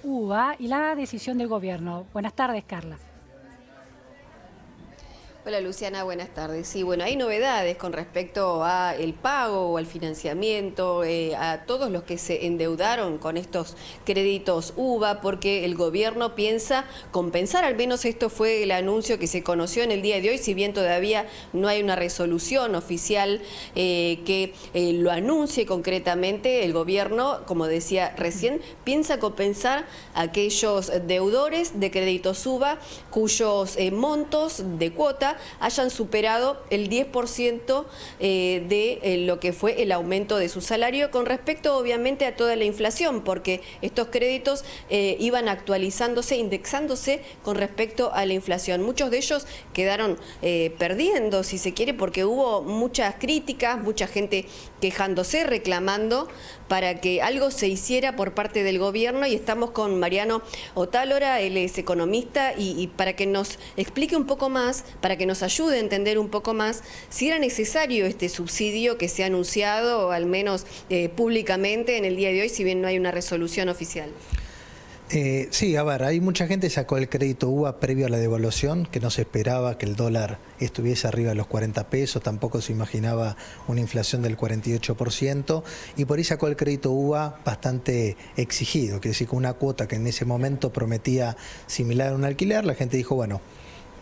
UVA y la decisión del gobierno. Buenas tardes, Carla. Hola Luciana, buenas tardes. Sí, bueno, hay novedades con respecto a el pago o al financiamiento, a todos los que se endeudaron con estos créditos UVA, porque el gobierno piensa compensar, al menos esto fue el anuncio que se conoció en el día de hoy, si bien todavía no hay una resolución oficial que lo anuncie concretamente, el gobierno, como decía recién, piensa compensar a aquellos deudores de créditos UVA cuyos montos de cuota hayan superado el 10% de lo que fue el aumento de su salario, con respecto obviamente a toda la inflación, porque estos créditos iban actualizándose, indexándose con respecto a la inflación. Muchos de ellos quedaron perdiendo, si se quiere, porque hubo muchas críticas, mucha gente quejándose, reclamando para que algo se hiciera por parte del gobierno, y estamos con Mariano Otálora, él es economista, y para que nos explique un poco más, para que nos ayude a entender un poco más si era necesario este subsidio que se ha anunciado, o al menos públicamente en el día de hoy, si bien no hay una resolución oficial. Sí, a ver, hay mucha gente que sacó el crédito UVA previo a la devaluación, que no se esperaba que el dólar estuviese arriba de los 40 pesos, tampoco se imaginaba una inflación del 48%, y por ahí sacó el crédito UVA bastante exigido, que es decir, con una cuota que en ese momento prometía similar a un alquiler. La gente dijo, bueno,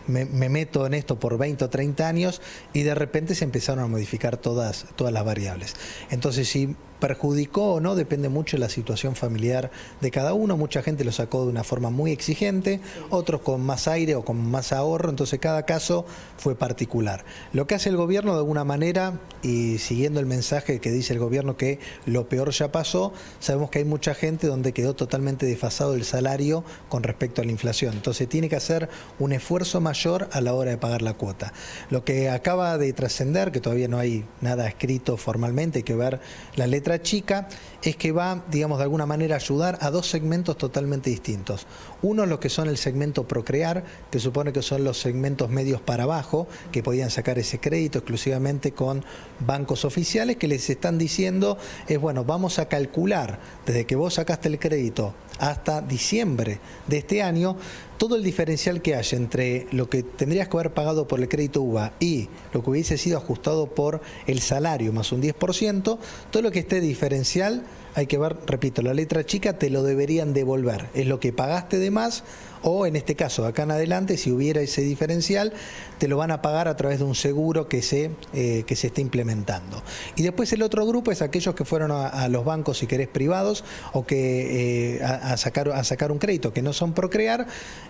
me meto en esto por 20 o 30 años, y de repente se empezaron a modificar todas las variables. Entonces, si perjudicó o no depende mucho de la situación familiar de cada uno. Mucha gente lo sacó de una forma muy exigente, otros con más aire o con más ahorro, entonces cada caso fue particular. Lo que hace el gobierno de alguna manera, y siguiendo el mensaje que dice el gobierno que lo peor ya pasó, sabemos que hay mucha gente donde quedó totalmente desfasado el salario con respecto a la inflación, entonces tiene que hacer un esfuerzo mayor a la hora de pagar la cuota. Lo que acaba de trascender, que todavía no hay nada escrito formalmente, hay que ver la letra chica, es que va, digamos, de alguna manera a ayudar a dos segmentos totalmente distintos. Uno, lo que son el segmento Procrear, que supone que son los segmentos medios para abajo, que podían sacar ese crédito exclusivamente con bancos oficiales, que les están diciendo, bueno, vamos a calcular desde que vos sacaste el crédito hasta diciembre de este año, todo el diferencial que hay entre lo que tendrías que haber pagado por el crédito UVA y lo que hubiese sido ajustado por el salario más un 10%, todo lo que esté diferencial, hay que ver, repito, la letra chica, te lo deberían devolver. Es lo que pagaste de más, o en este caso, acá en adelante, si hubiera ese diferencial, te lo van a pagar a través de un seguro que se esté implementando. Y después el otro grupo es aquellos que fueron a los bancos, si querés, privados, o que a sacar un crédito, que no son Procrear,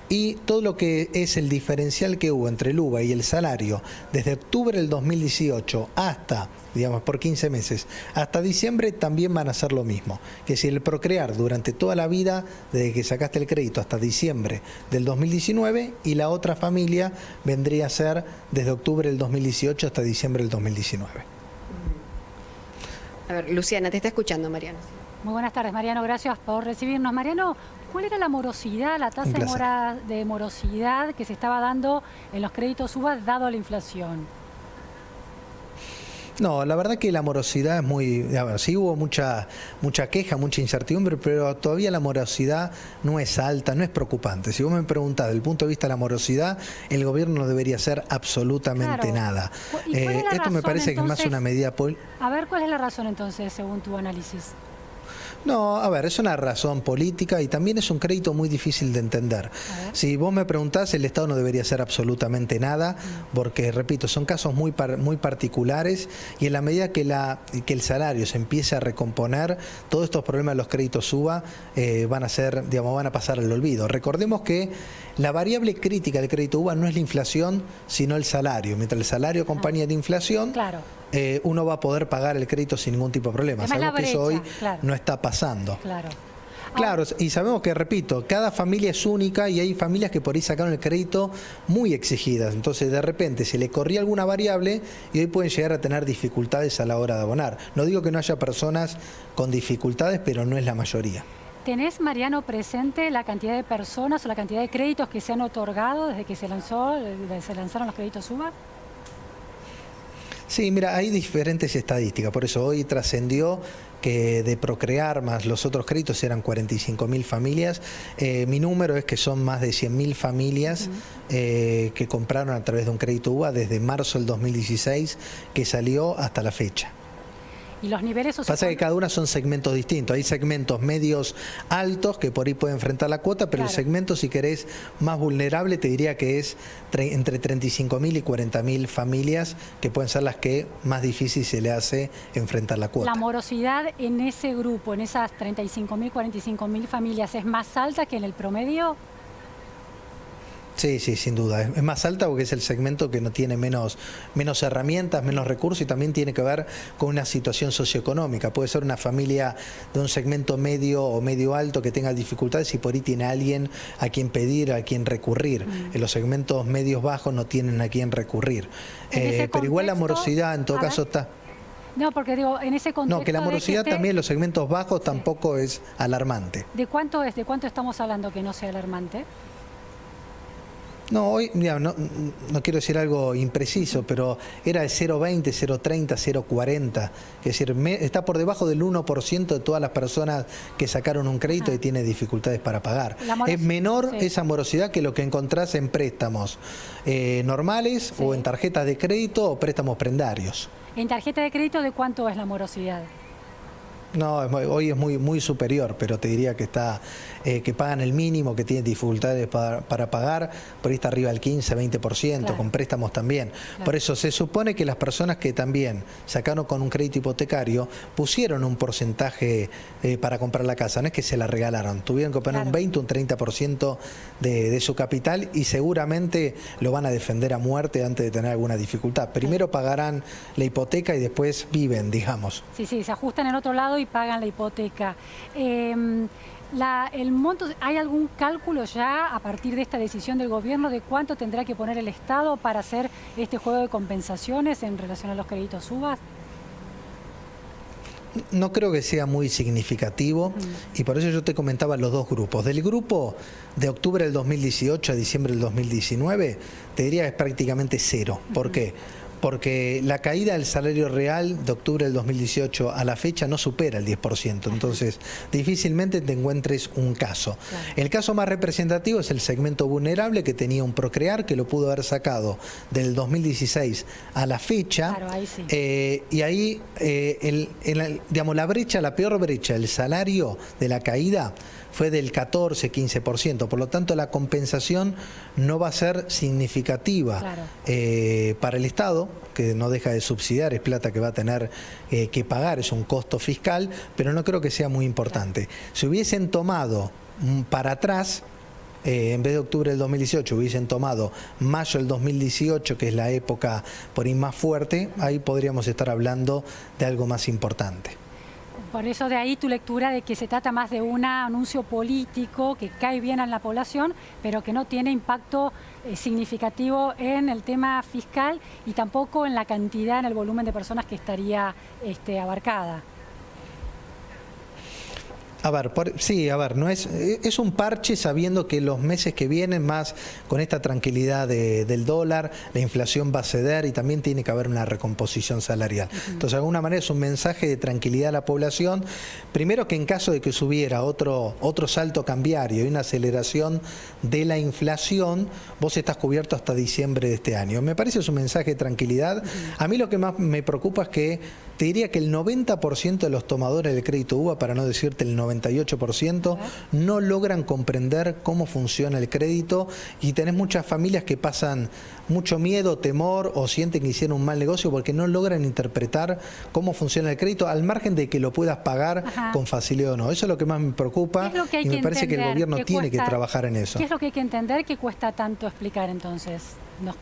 y todo lo que es el diferencial que hubo entre el UVA y el salario desde octubre del 2018 hasta, digamos, por 15 meses, hasta diciembre, también van a hacer lo mismo. Que si el Procrear durante toda la vida, desde que sacaste el crédito hasta diciembre del 2019, y la otra familia vendría a ser desde octubre del 2018 hasta diciembre del 2019. A ver, Luciana, te está escuchando Mariano. Muy buenas tardes, Mariano, gracias por recibirnos. Mariano, ¿cuál era la morosidad, la tasa de morosidad que se estaba dando en los créditos UVA dado la inflación? No, la verdad que la morosidad es muy... A ver, sí hubo mucha queja, mucha incertidumbre, pero todavía la morosidad no es alta, no es preocupante. Si vos me preguntás desde el punto de vista de la morosidad, el gobierno no debería hacer absolutamente nada. Esto me parece que es más una medida... A ver, ¿cuál es la razón entonces, según tu análisis? No, a ver, es una razón política y también es un crédito muy difícil de entender. Si vos me preguntás, el Estado no debería hacer absolutamente nada, porque, repito, son casos muy particulares, y en la medida que el salario se empiece a recomponer, todos estos problemas de los créditos UVA van a pasar al olvido. Recordemos que la variable crítica del crédito UVA no es la inflación, sino el salario. Mientras el salario acompaña la inflación, uno va a poder pagar el crédito sin ningún tipo de problema. Sabemos que eso hoy no está pasando. Claro, y sabemos que, repito, cada familia es única, y hay familias que por ahí sacaron el crédito muy exigidas. Entonces, de repente, se le corría alguna variable y hoy pueden llegar a tener dificultades a la hora de abonar. No digo que no haya personas con dificultades, pero no es la mayoría. ¿Tenés, Mariano, presente la cantidad de personas o la cantidad de créditos que se han otorgado desde que se lanzaron los créditos UVA? Sí, mira, hay diferentes estadísticas, por eso hoy trascendió que de Procrear más los otros créditos eran 45.000 familias. Mi número es que son más de 100.000 familias que compraron a través de un crédito UVA desde marzo del 2016 que salió hasta la fecha. Y los niveles Pasa que cada una son segmentos distintos. Hay segmentos medios altos que por ahí pueden enfrentar la cuota, pero el segmento, si querés, más vulnerable, te diría que es entre 35.000 y 40.000 familias que pueden ser las que más difícil se le hace enfrentar la cuota. ¿La morosidad en ese grupo, en esas 35.000, 45.000 familias, es más alta que en el promedio? Sí, sí, sin duda. Es más alta porque es el segmento que no tiene menos herramientas, menos recursos y también tiene que ver con una situación socioeconómica. Puede ser una familia de un segmento medio o medio alto que tenga dificultades y por ahí tiene alguien a quien pedir, a quien recurrir. En los segmentos medios bajos no tienen a quien recurrir. Pero igual la morosidad en todo caso está... No, porque digo, en ese contexto... No, que la morosidad también en los segmentos bajos tampoco es alarmante. ¿De cuánto es? ¿De cuánto estamos hablando que no sea alarmante? No, hoy, mira, no quiero decir algo impreciso, pero era de 0,20, 0,30, 0,40. Es decir, está por debajo del 1% de todas las personas que sacaron un crédito y tiene dificultades para pagar. Es menor esa morosidad que lo que encontrás en préstamos normales o en tarjetas de crédito o préstamos prendarios. ¿En tarjeta de crédito de cuánto es la morosidad? No, hoy es muy superior, pero te diría que está que pagan el mínimo, que tienen dificultades para pagar, por ahí está arriba del 15, 20%, con préstamos también. Por eso se supone que las personas que también sacaron con un crédito hipotecario pusieron un porcentaje para comprar la casa, no es que se la regalaron, tuvieron que poner un 20, un 30% de su capital y seguramente lo van a defender a muerte antes de tener alguna dificultad. Primero pagarán la hipoteca y después viven, digamos. Sí, sí, se ajustan en otro lado y pagan la hipoteca. El monto, ¿hay algún cálculo ya a partir de esta decisión del gobierno de cuánto tendrá que poner el Estado para hacer este juego de compensaciones en relación a los créditos UVA? No creo que sea muy significativo y por eso yo te comentaba los dos grupos. Del grupo de octubre del 2018 a diciembre del 2019, te diría que es prácticamente cero. ¿Por qué? Porque la caída del salario real de octubre del 2018 a la fecha no supera el 10%, entonces difícilmente te encuentres un caso. El caso más representativo es el segmento vulnerable que tenía un Procrear que lo pudo haber sacado del 2016 a la fecha, y ahí digamos, la brecha, la peor brecha, el salario de la caída fue del 14-15%, por lo tanto la compensación no va a ser significativa para el Estado, que no deja de subsidiar, es plata que va a tener que pagar, es un costo fiscal, pero no creo que sea muy importante. Si hubiesen tomado para atrás, en vez de octubre del 2018, hubiesen tomado mayo del 2018, que es la época por ahí más fuerte, ahí podríamos estar hablando de algo más importante. Por eso de ahí tu lectura de que se trata más de un anuncio político que cae bien a la población, pero que no tiene impacto significativo en el tema fiscal y tampoco en la cantidad, en el volumen de personas que estaría abarcada. A ver, no es un parche sabiendo que los meses que vienen, más con esta tranquilidad del dólar, la inflación va a ceder y también tiene que haber una recomposición salarial. Entonces, de alguna manera es un mensaje de tranquilidad a la población. Primero, que en caso de que subiera otro salto cambiario y una aceleración de la inflación, vos estás cubierto hasta diciembre de este año. Me parece que es un mensaje de tranquilidad. A mí lo que más me preocupa es que te diría que el 90% de los tomadores del crédito UVA, para no decirte el 98%, no logran comprender cómo funciona el crédito y tenés muchas familias que pasan mucho miedo, temor o sienten que hicieron un mal negocio porque no logran interpretar cómo funciona el crédito al margen de que lo puedas pagar con facilidad o no. Eso es lo que más me preocupa y me parece que el gobierno tiene que trabajar en eso. ¿Qué es lo que hay que entender que cuesta tanto explicar entonces?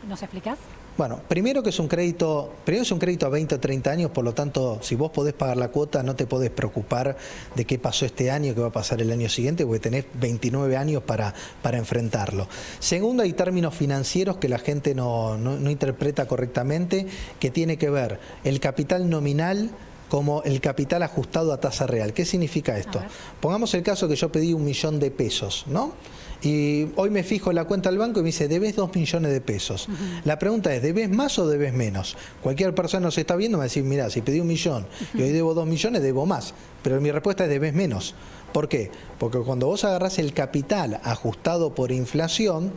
¿Nos explicás? Bueno, primero es un crédito a 20 o 30 años, por lo tanto, si vos podés pagar la cuota, no te podés preocupar de qué pasó este año, qué va a pasar el año siguiente, porque tenés 29 años para enfrentarlo. Segundo, hay términos financieros que la gente no interpreta correctamente, que tiene que ver el capital nominal como el capital ajustado a tasa real. ¿Qué significa esto? Pongamos el caso que yo pedí 1.000.000 de pesos, ¿no? Y hoy me fijo en la cuenta del banco y me dice, debes 2 millones de pesos. La pregunta es, ¿debes más o debes menos? Cualquier persona nos está viendo me va a decir, mira, si pedí 1 millón y hoy debo 2 millones, debo más. Pero mi respuesta es, debes menos. ¿Por qué? Porque cuando vos agarrás el capital ajustado por inflación,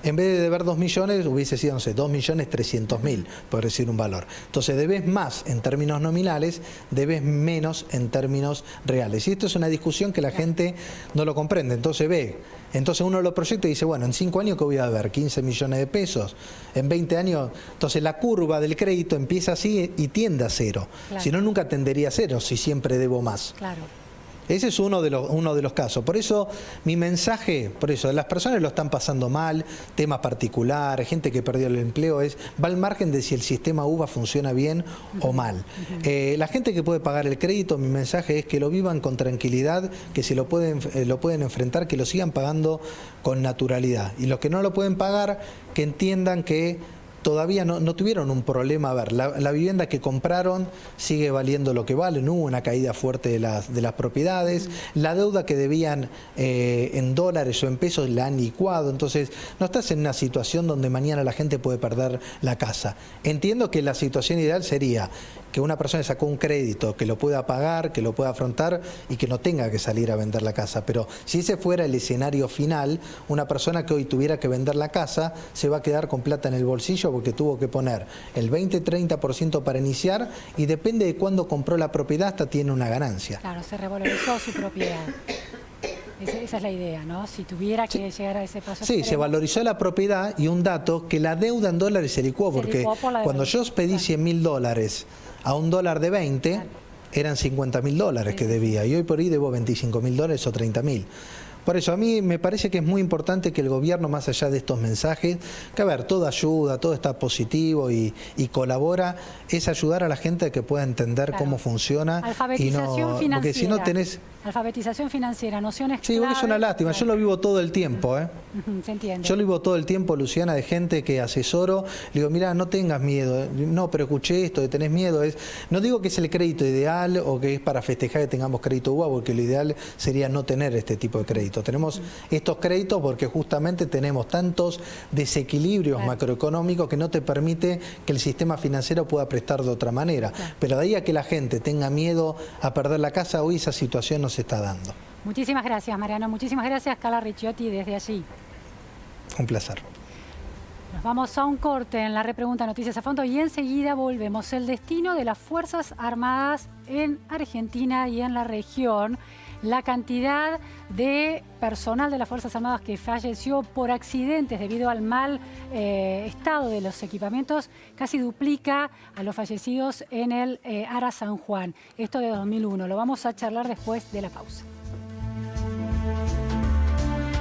en vez de deber 2 millones, hubiese sido, no sé, 2.300.000, por decir un valor. Entonces, debes más en términos nominales, debes menos en términos reales. Y esto es una discusión que la gente no lo comprende. Entonces uno lo proyecta y dice, bueno, en 5 años, ¿qué voy a deber? 15 millones de pesos. En 20 años, entonces la curva del crédito empieza así y tiende a cero. Claro. Si no, nunca tendería a cero, si siempre debo más. Claro. Ese es uno de los casos. Por eso mi mensaje, las personas lo están pasando mal, temas particulares, gente que perdió el empleo, va al margen de si el sistema UVA funciona bien o mal. La gente que puede pagar el crédito, mi mensaje es que lo vivan con tranquilidad, que si lo pueden enfrentar, que lo sigan pagando con naturalidad. Y los que no lo pueden pagar, que entiendan que todavía no tuvieron un problema. A ver, la vivienda que compraron sigue valiendo lo que vale, no hubo una caída fuerte de las propiedades, la deuda que debían en dólares o en pesos la han licuado, entonces no estás en una situación donde mañana la gente puede perder la casa. Entiendo que la situación ideal sería que una persona sacó un crédito, que lo pueda pagar, que lo pueda afrontar y que no tenga que salir a vender la casa. Pero si ese fuera el escenario final, una persona que hoy tuviera que vender la casa se va a quedar con plata en el bolsillo porque tuvo que poner el 20-30% para iniciar y depende de cuándo compró la propiedad hasta tiene una ganancia. Claro, se revalorizó su propiedad. Esa es la idea, ¿no? Si tuviera que llegar a ese paso. Sí, se valorizó la propiedad y un dato, que la deuda en dólares se licuó, porque cuando yo pedí $100.000 a un dólar de 20, claro, eran $50.000 que debía, y hoy por ahí debo $25.000 o $30.000. Por eso a mí me parece que es muy importante que el gobierno, más allá de estos mensajes, que a ver, todo ayuda, todo está positivo y colabora, es ayudar a la gente a que pueda entender, claro, cómo funciona. Alfabetización financiera. Porque si no tenés... Alfabetización financiera, nociones Sí, claves. es una lástima, claro, yo lo vivo todo el tiempo, Se entiende. Yo lo vivo todo el tiempo, Luciana, de gente que asesoro, le digo, mira, no tengas miedo, no, pero escuché esto, de tenés miedo, no digo que es el crédito ideal o que es para festejar que tengamos crédito UVA, porque lo ideal sería no tener este tipo de crédito. Tenemos estos créditos porque justamente tenemos tantos desequilibrios, claro, macroeconómicos que no te permite que el sistema financiero pueda prestar de otra manera. Claro. Pero de ahí a que la gente tenga miedo a perder la casa, hoy esa situación no se está dando. Muchísimas gracias, Mariano. Muchísimas gracias, Carla Ricciotti, desde allí. Un placer. Nos vamos a un corte en la repregunta Noticias a Fondo y enseguida volvemos. El destino de las Fuerzas Armadas en Argentina y en la región. La cantidad de personal de las Fuerzas Armadas que falleció por accidentes debido al mal estado de los equipamientos casi duplica a los fallecidos en el ARA San Juan. Esto de 2001. Lo vamos a charlar después de la pausa.